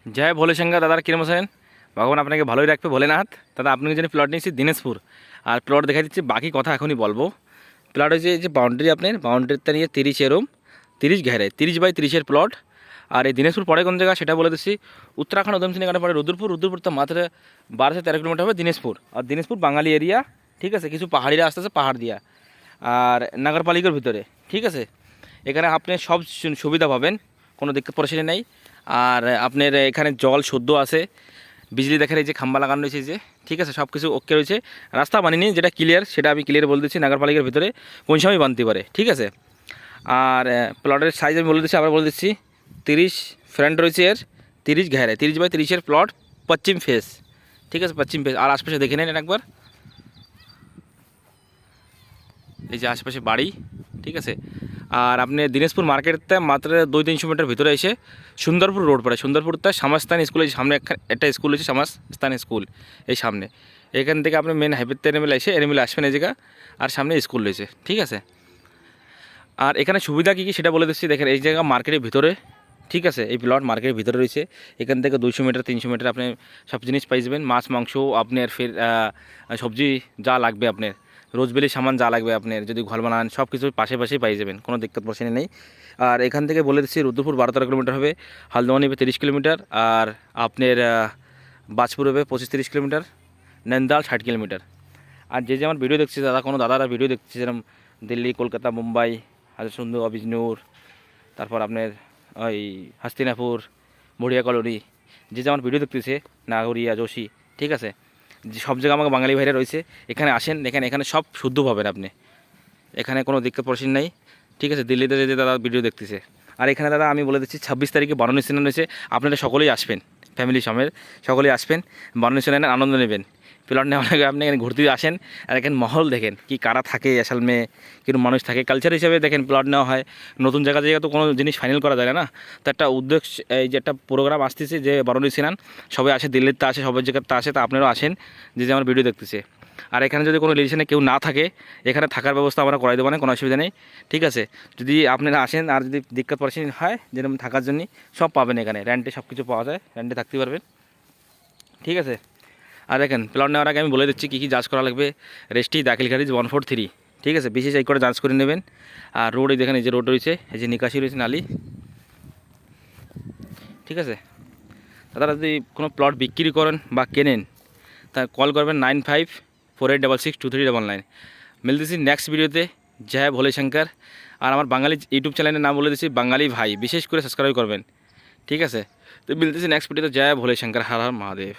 জয় ভোলে শঙ্কর। দাদার কিরম আছেন? ভগবান আপনাকে ভালোই রাখবে ভোলেনাথ। দাদা আপনাকে জন্য প্লট নিয়েছি দিনাজপুর, আর প্লট দেখা দিচ্ছি, বাকি কথা এখনই বলবো। প্লট হয়েছে যে বাউন্ডারি, আপনার বাউন্ডারিতে নিয়ে 30 এরম 30 ঘেরে 30/30-এর প্লট। আর এই দিনাজপুর পরে কোন জায়গা সেটা বলে দিচ্ছি। উত্তরাখণ্ড উধমসিং এখানে পরে রুদ্রপুর তো মাত্র 12 থেকে 13 কিলোমিটার হবে দিনাজপুর। আর দিনাজপুর বাঙালি এরিয়া, ঠিক আছে, কিছু পাহাড়িরা আসতেছে পাহাড় দিয়া, আর নগরপালিকার ভিতরে, ঠিক আছে। এখানে আপনি সব সুবিধা পাবেন, কোনো দিক্কত পরেশানি নেই। আর আপনার এখানে জল শুদ্ধ আছে, বিজলি দেখেন এই যে খাম্বা লাগানো রয়েছে যে, ঠিক আছে, সব কিছু ওকে রয়েছে। রাস্তা বানিয়ে যেটা ক্লিয়ার সেটা আমি ক্লিয়ার বলে দিচ্ছি, নগরপালিকার ভিতরে কোন সময় বানতে পারে, ঠিক আছে। আর প্লটের সাইজ আমি বলে দিচ্ছি, আবার বলে দিচ্ছি। 30 ফ্রন্ট রয়েছে এর, 30 ঘেরে 30/30-এর প্লট, পশ্চিম ফেস, ঠিক আছে, পশ্চিম ফেস। আর আশপাশে দেখে নেন একবার, এই যে আশেপাশে বাড়ি, ঠিক আছে। আর আপনি দিনাজপুর মার্কেটতে মাত্র 200-300 মিটার ভিতরে এসে সুন্দরপুর রোড পড়ে, সুন্দরপুরতে সমাজস্থান স্কুলের সামনে একটা স্কুল হচ্ছে সমাজস্থান স্কুল, এই সামনে। এখান থেকে আপনি মেন হাইওয়েতে এনএমএল আসবেন এই জায়গা, আর সামনে স্কুল রয়েছে, ঠিক আছে। আর এখানে সুবিধা কী কী সেটা বলে দিচ্ছি। দেখেন এই জায়গা মার্কেটের ভিতরে, ঠিক আছে, এই প্লট মার্কেটের ভিতরে রয়েছে। এখান থেকে 200 মিটার 300 মিটার আপনি সব জিনিস পাই যাবেন, মাছ মাংস আপনার, ফের সবজি যা লাগবে আপনার, রোজবেলি সামান যা লাগবে আপনার, যদি ঘর বানান সব কিছু পাশে পাই যাবেন, কোনো দিক্কত পরেশানি নেই। আর এখান থেকে বলে দিচ্ছি রুদ্রপুর 12-13 কিলোমিটার হবে, হালদোয়া নেবে 30 কিলোমিটার, আর আপনার বাজপুর হবে 25-30 কিলোমিটার, নন্দাল 60 কিলোমিটার। আর যে আমার ভিডিও দেখছে দাদা, কোনো দাদারা ভিডিও দেখছে যেরকম দিল্লি, কলকাতা, মুম্বাই, হাজার সুন্দর, বিজনুর, তারপর আপনার ওই হাস্তিনাপুর, বড়িয়া কলোনি, যে যেমন ভিডিও দেখতেছে, নাগরিয়া, যোশী, ঠিক আছে, যে সব জায়গায় আমাকে বাঙালি ভাইরা রয়েছে। এখানে আসেন, দেখেন এখানে সব শুদ্ধ পাবেন আপনি, এখানে কোনো দিক্কত পরেশানি নেই, ঠিক আছে। দিল্লিতে যে দাদা ভিডিও দেখতেছে। আর এখানে দাদা আমি বলে দিচ্ছি 26 তারিখে বারণী স্নান রয়েছে, আপনারা সকলেই আসবেন, ফ্যামিলি সমেত সকলেই আসবেন, বারণী স্নানের আনন্দ নেবেন। প্লট নেওয়ার আগে আপনি এখানে ঘুরতে আসেন, আর এখানে মহল দেখেন কি কারা থাকে আসল মেয়ে, কিন্তু মানুষ থাকে, কালচার হিসেবে দেখেন প্লট নেওয়া হয়। নতুন জায়গা তো কোনো জিনিস ফাইনাল করা যায় না। তো একটা উদ্যোগ, এই যে একটা প্রোগ্রাম আসতেছে যে বারণী স্নান, সবাই আসে, দিল্লিতে আসে, সবাই জায়গাতে আসে, তা আপনারাও আসেন, যে আমার ভিডিও দেখতেছে। আর এখানে যদি কোনো রিলেশনে কেউ না থাকে, এখানে থাকার ব্যবস্থা আমরা করাই দেবো না, কোনো অসুবিধা নেই, ঠিক আছে। যদি আপনারা আসেন, আর যদি দিক্কত পরেশানি হয় যেরকম থাকার জন্য, সব পাবেন এখানে, রেন্টে সব কিছু পাওয়া যায়, রেন্টে থাকতে পারবেন, ঠিক আছে। আর দেখেন প্লট নেওয়ার আগে আমি বলে দিচ্ছি কী কী যাচ করা লাগবে। রেস্টি দাখিল খারিজ 143, ঠিক আছে, বিশেষ এই করে যাঞ্চ করে নেবেন। আর রোড এই দেখেন, এই যে রোড রয়েছে, এই যে নিকাশি রয়েছে, নালি, ঠিক আছে। তারা যদি কোনো প্লট বিক্রি করেন বা কেনেন, তা কল করবেন 9548662399। মিলতেছি নেক্সট ভিডিওতে। জয় ভোলে শঙ্কর। আর আমার বাঙালি ইউটিউব চ্যানেলের নাম বলে দিচ্ছি বাঙালি ভাই, বিশেষ করে সাবস্ক্রাইব করবেন, ঠিক আছে। তো মিলতেছি নেক্সট ভিডিওতে। জয় ভোলে শঙ্কর, হর হর মহাদেব।